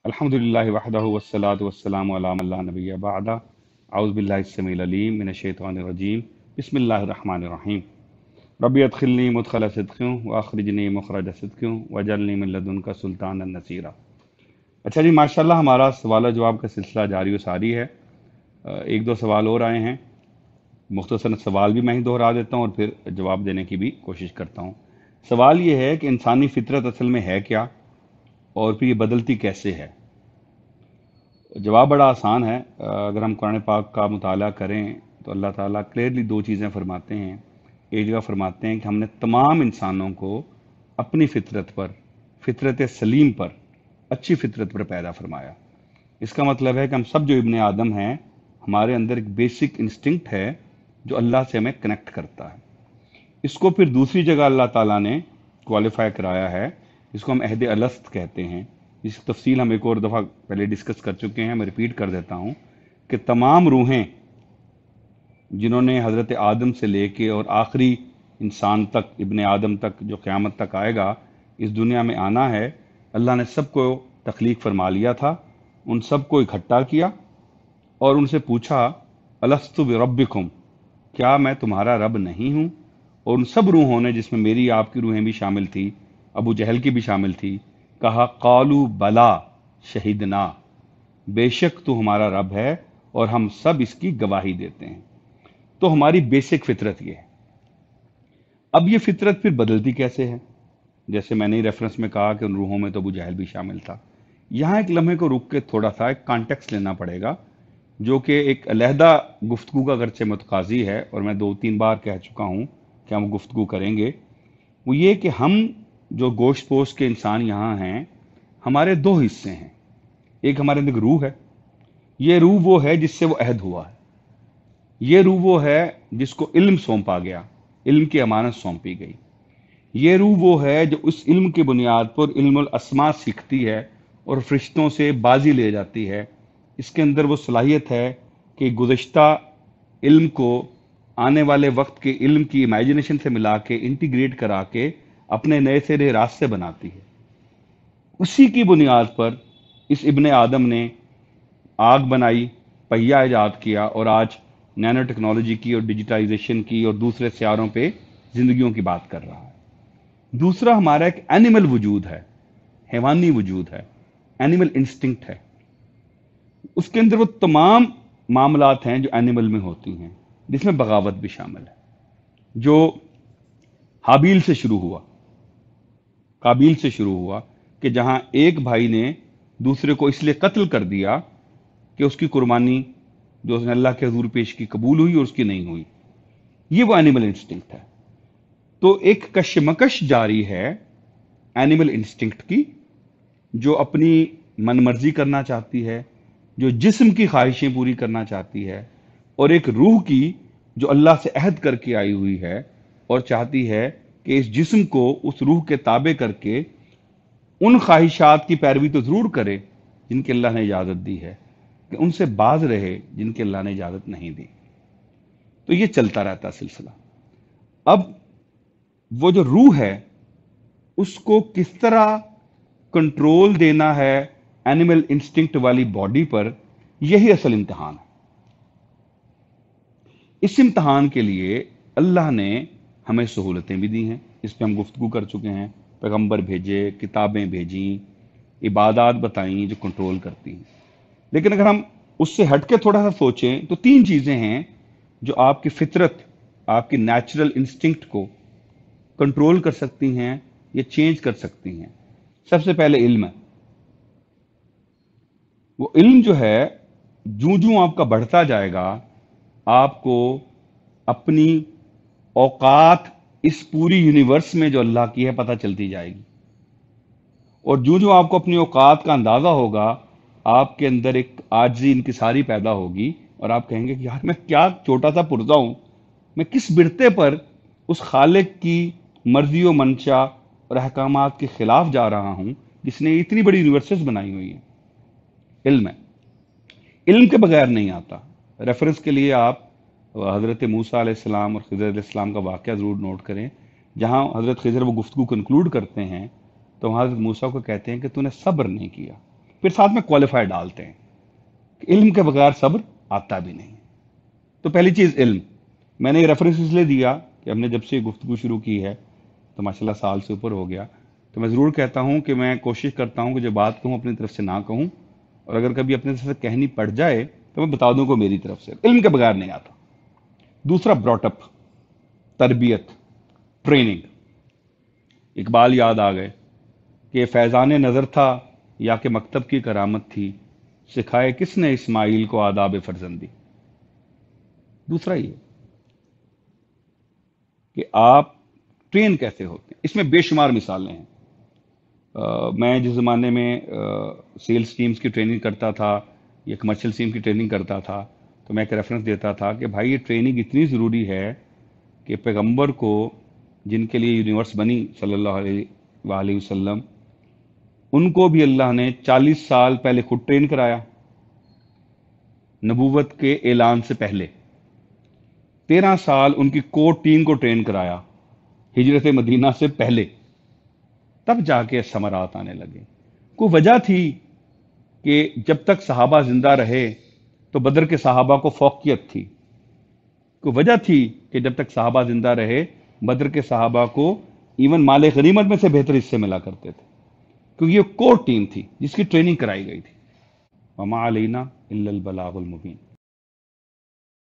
अल्हम्दुलिल्लाहि वहदहु वस्सलातु वस्सलामु अला मन ला नबिय्य बअदा अऊज़ु बिल्लाहि अस्समीउल अलीम मिनश शैतानिर रजीम बिस्मिल्लाहिर रहमानिर रहीम रब्बी अदखिलनी मुदखल सिद्क़िन व अखरिजनी मुखरज सिद्क़िन वजअलनी मिन लदुनका सुल्तानन नसीरा। अच्छा जी, माशाल्लाह हमारा सवाल जवाब का सिलसिला जारी व सारी है। एक दो सवाल और आए हैं। मुख्तसर सवाल भी मैं ही दोहरा देता हूँ और फिर जवाब देने की भी कोशिश करता हूँ। सवाल ये है कि इंसानी फितरत असल में है क्या और फिर ये बदलती कैसे है। जवाब बड़ा आसान है। अगर हम कुरान पाक का मुताला करें तो अल्लाह ताला क्लियरली दो चीज़ें फरमाते हैं। एक जगह फरमाते हैं कि हमने तमाम इंसानों को अपनी फितरत पर, फितरत सलीम पर, अच्छी फितरत पर पैदा फरमाया। इसका मतलब है कि हम सब जो इब्ने आदम हैं, हमारे अंदर एक बेसिक इंस्टिंक्ट है जो अल्लाह से हमें कनेक्ट करता है। इसको फिर दूसरी जगह अल्लाह ताला ने क्वालिफाई कराया है, इसको हम अहद अलस्त कहते हैं। इस तफसील हम एक और दफ़ा पहले डिस्कस कर चुके हैं, मैं रिपीट कर देता हूँ कि तमाम रूहें जिन्होंने हज़रत आदम से लेके और आखिरी इंसान तक, इब्ने आदम तक, जो क़यामत तक आएगा, इस दुनिया में आना है, अल्लाह ने सबको तख्लीक फरमा लिया था। उन सबको इकट्ठा किया और उनसे पूछा अलस्तु बिरब्बिकुम, क्या मैं तुम्हारा रब नहीं हूँ। और उन सब रूहों ने, जिसमें मेरी आपकी रूहें भी शामिल थी, अबू जहल की भी शामिल थी, कहा कालू बला शहीदना, बेशक तू हमारा रब है और हम सब इसकी गवाही देते हैं। तो हमारी बेसिक फितरत ये है। अब ये फितरत फिर बदलती कैसे है। जैसे मैंने रेफरेंस में कहा कि उन रूहों में तो अबू जहल भी शामिल था। यहाँ एक लम्हे को रुक के थोड़ा सा एक कॉन्टेक्स्ट लेना पड़ेगा, जो कि एक अलहदा गुफ्तगू का अगरचे मुतकाजी है, और मैं 2-3 बार कह चुका हूँ कि हम गुफ्तगू करेंगे। वो ये कि हम जो गोश्त पोश के इंसान यहाँ हैं, हमारे दो हिस्से हैं। एक हमारे अंदर रूह है। ये रूह वो है जिससे वो अहद हुआ है। ये रूह वो है जिसको इल्म सौंपा गया, इल्म की अमानत सौंपी गई। ये रूह वो है जो उस इल्म की बुनियाद पर इल्मुल अस्मा सीखती है और फरिश्तों से बाजी ले जाती है। इसके अंदर वो सलाहियत है कि गुज़श्ता इल्म को आने वाले वक्त के इल्म की इमेजिनेशन से मिला के, इंटीग्रेट करा के अपने नए सिरे रास्ते बनाती है। उसी की बुनियाद पर इस इब्ने आदम ने आग बनाई, पहिया ईजाद किया और आज नैनो टेक्नोलॉजी की और डिजिटाइजेशन की और दूसरे सियारों पे जिंदगियों की बात कर रहा है। दूसरा हमारा एक एनिमल वजूद है, हैवानी वजूद है, एनिमल इंस्टिंक्ट है। उसके अंदर वो तमाम मामलात हैं जो एनिमल में होती हैं, जिसमें बगावत भी शामिल है, जो हाबील से शुरू हुआ, काबिल से शुरू हुआ, कि जहां एक भाई ने दूसरे को इसलिए कत्ल कर दिया कि उसकी कुर्बानी जो उसने अल्लाह के हुजूर पेश की कबूल हुई और उसकी नहीं हुई। ये वो एनिमल इंस्टिंक्ट है। तो एक कशमकश जारी है एनिमल इंस्टिंक्ट की, जो अपनी मनमर्जी करना चाहती है, जो जिस्म की ख्वाहिशें पूरी करना चाहती है, और एक रूह की जो अल्लाह से अहद करके आई हुई है और चाहती है कि इस जिस्म को उस रूह के ताबे करके उन ख्वाहिशात की पैरवी तो जरूर करे जिनकी अल्लाह ने इजाजत दी है, कि उनसे बाज रहे जिनकी अल्लाह ने इजाजत नहीं दी। तो ये चलता रहता सिलसिला। अब वो जो रूह है, उसको किस तरह कंट्रोल देना है एनिमल इंस्टिंक्ट वाली बॉडी पर, यही असल इम्तिहान है। इस इम्तिहान के लिए अल्लाह ने हमें सहूलतें भी दी हैं, इस पर हम गुफ्तगू कर चुके हैं। पैगंबर भेजे, किताबें भेजी, इबादत बताई जो कंट्रोल करती हैं। लेकिन अगर हम उससे हटके थोड़ा सा सोचें तो 3 चीजें हैं जो आपकी फितरत, आपकी नेचुरल इंस्टिंक्ट को कंट्रोल कर सकती हैं या चेंज कर सकती हैं। सबसे पहले इल्म है। वो इल्म जो है, जूं जूं आपका बढ़ता जाएगा, आपको अपनी औकात इस पूरी यूनिवर्स में जो अल्लाह की है पता चलती जाएगी। और जूं जूं आपको अपनी औकात का अंदाजा होगा, आपके अंदर एक आजिज़ी इनकिसारी पैदा होगी और आप कहेंगे कि यार मैं क्या छोटा सा पुर्जा हूं, मैं किस बिरते पर उस खालिक की मर्जी व मंशा और अहकामात के खिलाफ जा रहा हूं जिसने इतनी बड़ी यूनिवर्सिटीज बनाई हुई है। इल्म है। इल्म के बगैर नहीं आता। रेफरेंस के लिए आप हज़रत मूसा अलैहिस्सलाम और खिज़र अलैहिस्सलाम का वाक़या ज़रूर नोट करें। जहाँ हज़रत खिज़र वो गुफ्तगू कंक्लूड करते हैं तो वहाँ हज़रत मूसा को कहते हैं कि तूने सब्र नहीं किया। پھر ساتھ میں کوالیفائر ڈالتے ہیں کہ علم کے بغیر صبر آتا بھی نہیں۔ تو پہلی چیز علم۔ میں نے یہ ریفرنس اس لیے دیا کہ ہم نے جب سے یہ گفتگو شروع کی ہے تو ماشاءاللہ سال سے اوپر ہو گیا، تو میں ضرور کہتا ہوں کہ میں کوشش کرتا ہوں کہ جو بات کہوں اپنی طرف سے نہ کہوں، اور اگر کبھی اپنی طرف سے کہنی پڑ جائے تو میں بتا دوں کہ میری طرف سے علم کے بغیر نہیں آتا۔ دوسرا براٹ اپ، تربیت، ٹریننگ۔ اقبال یاد آ گئے کہ فیضان نظر تھا یا کہ مکتب کی کرامت تھی، سکھائے کس نے اسماعیل کو آداب فرزندی۔ دوسرا یہ کہ آپ ٹرین کیسے ہوتے ہیں، اس میں بے شمار مثالیں ہیں۔ میں جس زمانے میں سیلز ٹیمز کی ٹریننگ کرتا تھا یا کمرشل ٹیم کی ٹریننگ کرتا تھا تو میں ایک ریفرنس دیتا تھا کہ بھائی یہ ٹریننگ اتنی ضروری ہے کہ پیغمبر کو، جن کے لیے یونیورس بنی صلی اللہ علیہ وآلہ وسلم، ان کو بھی اللہ نے 40 سال پہلے خود ٹرین کرایا نبوت کے اعلان سے پہلے، 13 سال ان کی کور ٹیم کو ٹرین کرایا ہجرت مدینہ سے پہلے، تب جا کے ثمرات آنے لگے۔ کوئی وجہ تھی کہ جب تک صحابہ زندہ رہے تو بدر کے صحابہ کو فوقیت تھی، کوئی وجہ تھی کہ جب تک صحابہ زندہ رہے بدر کے صحابہ کو ایون مال غنیمت میں سے بہتر حصے ملا کرتے تھے، کیونکہ یہ کور ٹیم تھی جس کی ٹریننگ کرائی گئی تھی۔ وما علینا الا البلاغ المبین۔